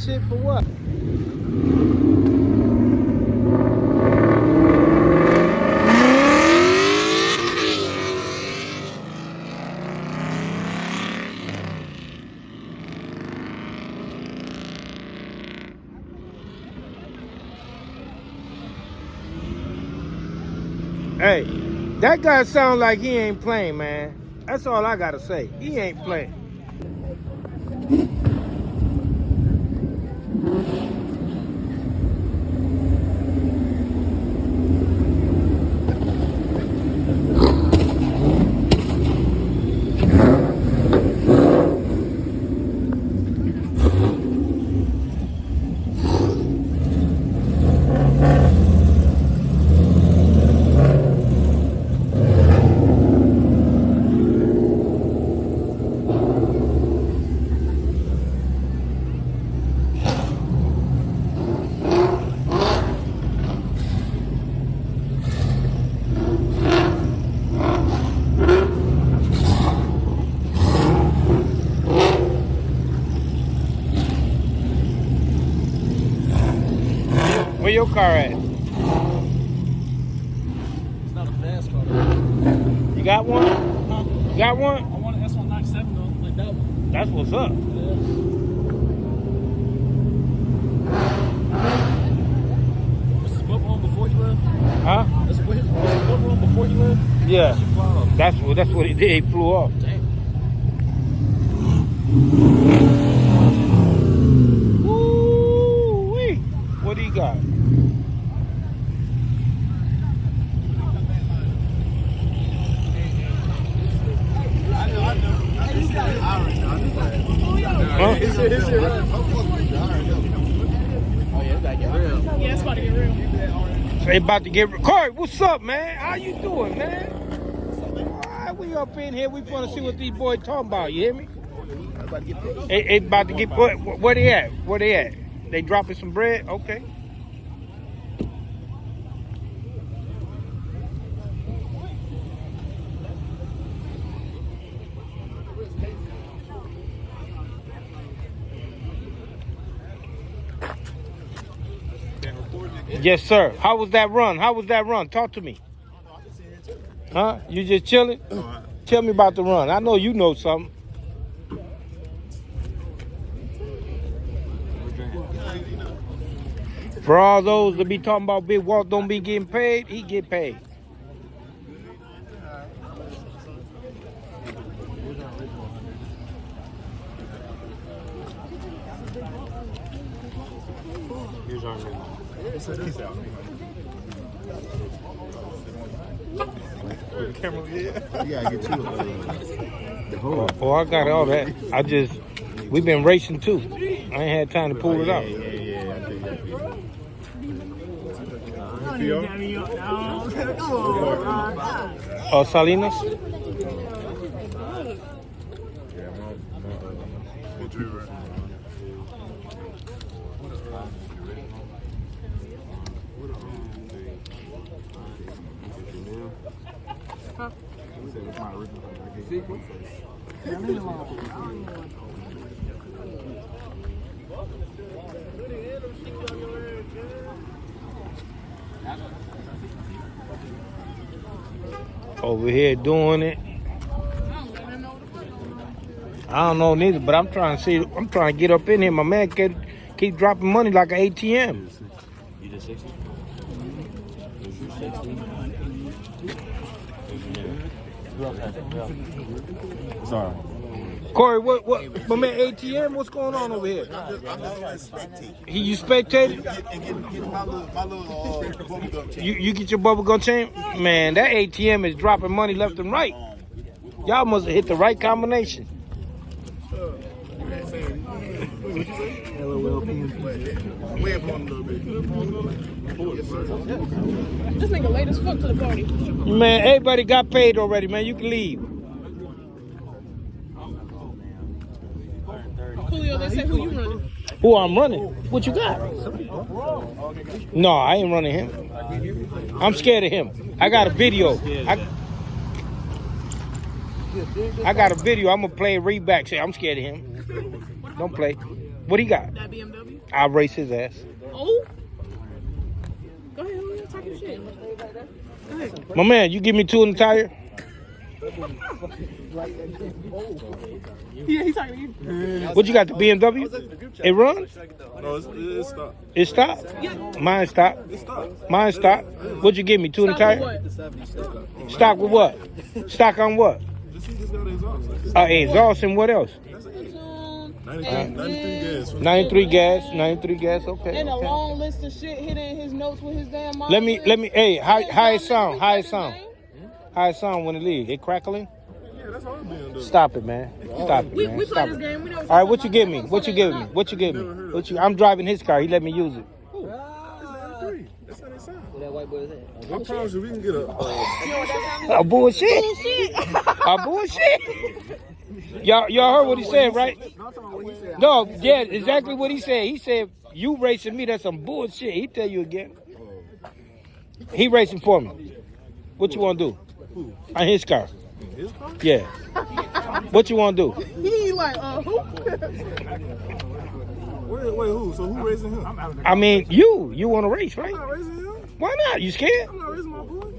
shit for what? Hey, that guy sounds like he ain't playing, man. That's all I gotta say. He ain't playing. Where your car at? It's not a fast car. You got one? Huh? You got one? I want an S197 though, like that one. That's what's up. Yeah. Was his bumper on before he left? Huh? Was his bumper on before he left? Yeah. That shit fly off. That's what he did. He flew off. Damn. Woo-wee. What do you got? Huh? Yeah, it's about to get real. They about to get... Corey, what's up, man? How you doing, man? All right, we up in here. We want to see what these boys talking about. You hear me? They about to get... Where they at? Where they at? They dropping some bread? Okay. Yes, sir. How was that run? How was that run? Talk to me. Huh? You just chilling? Tell me about the run. I know you know something. For all those that be talking about Big Walt don't be getting paid, he get paid. Here's our new. Camera, yeah. You gotta get you the whole. Oh, I got all that. We've been racing too. I ain't had time to pull it out. Yeah. I think Oh, Salinas? Over here doing it. I don't know neither, but I'm trying to see. I'm trying to get up in here. My man keep dropping money like an ATM. you did 60? Sorry. Corey, what, my man ATM, what's going on over here? I'm just spectating. You spectated? And get my little bubblegum chain. You get your bubblegum chain? Man, that ATM is dropping money left and right. Y'all must have hit the right combination. Way up on a little bit. This nigga late as fuck to the party. Man, everybody got paid already, man. You can leave. Julio, they say who you running? Who I'm running? What you got? No, I ain't running him. I'm scared of him. I got a video. I got a video. I'm gonna play it right back. Say I'm scared of him. Don't play. What he got? That BMW? I'll race his ass. Oh. Go ahead, homie. Talk your shit. Go ahead. My man, you give me 2 in the tire? Yeah, he's talking to you. What you got, the BMW? It runs? No, it's stopped. It stopped? Mine stopped. It's stopped. Mine stopped. What'd you give me, 2 in the Stop tire? with what? Stock with what? Stock on what? Just got the exhaust. Exhaust and what else? 93 gas. 93 gas, 93 gas, okay. And a okay. long list of shit hidden in his notes with his damn mom. Let me, hey, how it sound? How it sound? How it sound when it leaves? It crackling? Yeah, that's all I'm doing. Stop it, man. Stop it, man. We play Stop this it. game. We know All right, what you give me? What you give me? What you give me? I'm driving his car. He let me use it. That's how they sound. I promise you, we can get a. A bullshit. A bullshit. Y'all heard what he said, right? No, yeah, exactly what he said. He said, you racing me, that's some bullshit. He tell you again. He racing for me. What you want to do? On his car. His car? Yeah. What you want to do? He like, who? Wait, who? So who raising him? I mean, you want to race, right? I'm not raising him. Why not? You scared? I'm not raising my boy.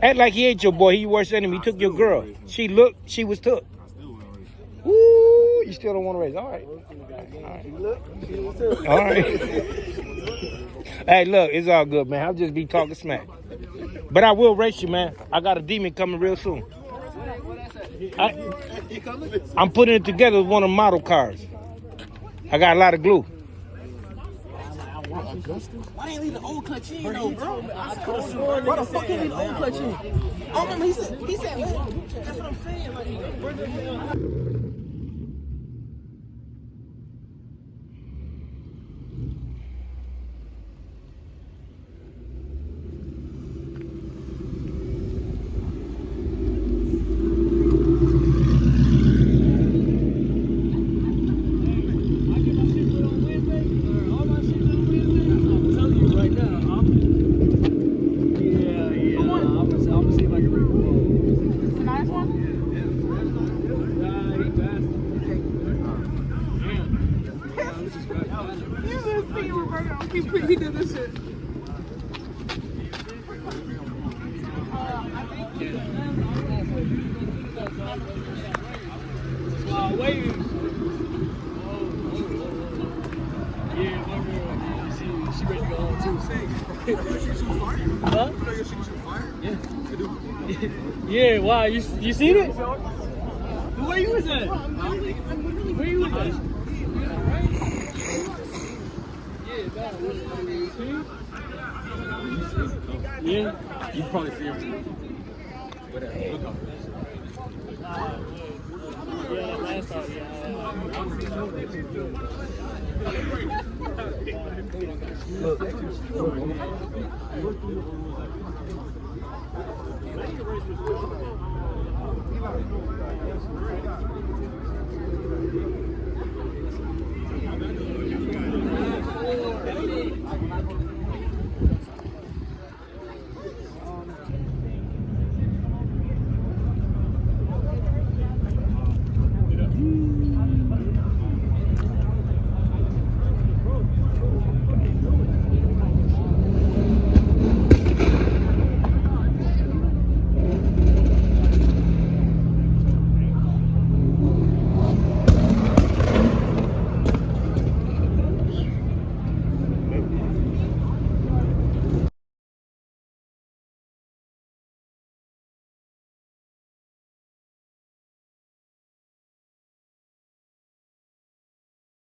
Act like he ain't your boy. He your worst enemy. He took your girl. She was took. I still want to raise him. Ooh, you still don't want to race. All right. All right. Hey, look, it's all good, man. I'll just be talking smack. But I will race you, man. I got a demon coming real soon. I'm putting it together with one of the model cars. I got a lot of glue. Why didn't you leave the old clutch in though, bro? Why the fuck you leave the old clutch in? I don't remember. He said, that's what I'm saying. Like, He did this shit. she ready to go home too. Huh? Yeah, why? You seen it? Where you was at? Where you was at? Yeah, you probably see him. Yeah, last time,